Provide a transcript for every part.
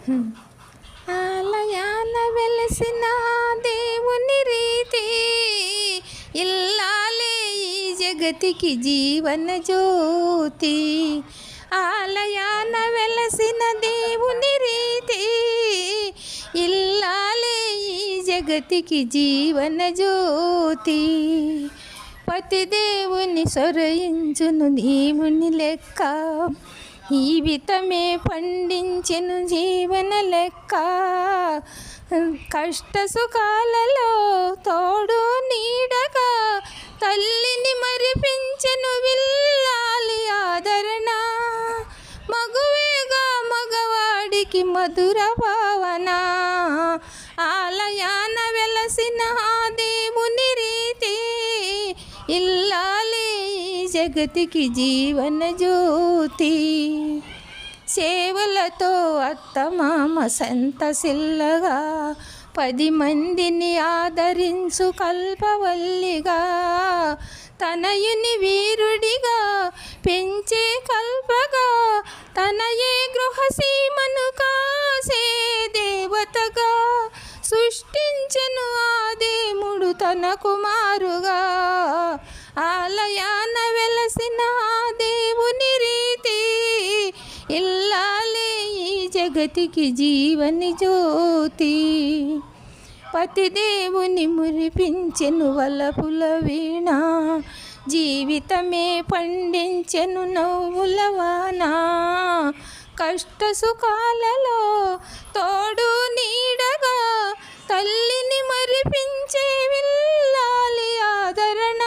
హ్మ్. ఆలయాన వెలసిన దేవుని రీతి ఇల్లాలే ఈ జగతికి జీవన జ్యోతి. ఆలయాన వెలసిన దేవుని రీతి ఇల్లాలే ఈ జగతికి జీవన జ్యోతి. పతిదేవుని సొరయించును నీవుని లెక్క, జీవితమే పండించెను జీవన లెక్క. కష్ట సుఖాలలో తోడు నీడగా తల్లిని మరిపించెను విల్లాలి ఆదరణ. మగువేగా మగవాడికి మధుర భావన. ఆలయాన వెలసిన దేవుని రీతి ఇల్లాలి జగతికి జీవన జ్యోతి. సేవలతో అత్తమామ సంతసిల్లగా 10 మందిని ఆదరించు కల్పవల్లిగా. తనయుని వీరుడిగా పెంచే కల్పగా తనయే గృహసీమను కాసే దేవతగా సృష్టించెను ఆ దేవుడు తన కుమారుగా. ఆలయాన వెలసిన దేవుని రీతి ఇల్లాలే ఈ జగతికి జీవని జ్యోతి. పతిదేవుని మురిపించెను వలపుల వీణ, జీవితమే పండించెను నవ్వుల వాన. కష్ట సుఖాలలో తోడు నీడగా తల్లిని మరిపించే విల్లాలి ఆదరణ.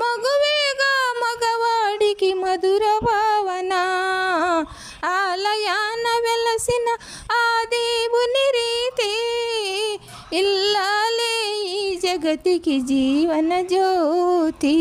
మగువేగా మగవాడికి మధుర భావన. ఆలయాన వెలసిన ఆ దేవుని రీతి ఇల్లాలే ఈ జగతికి జీవన జ్యోతి.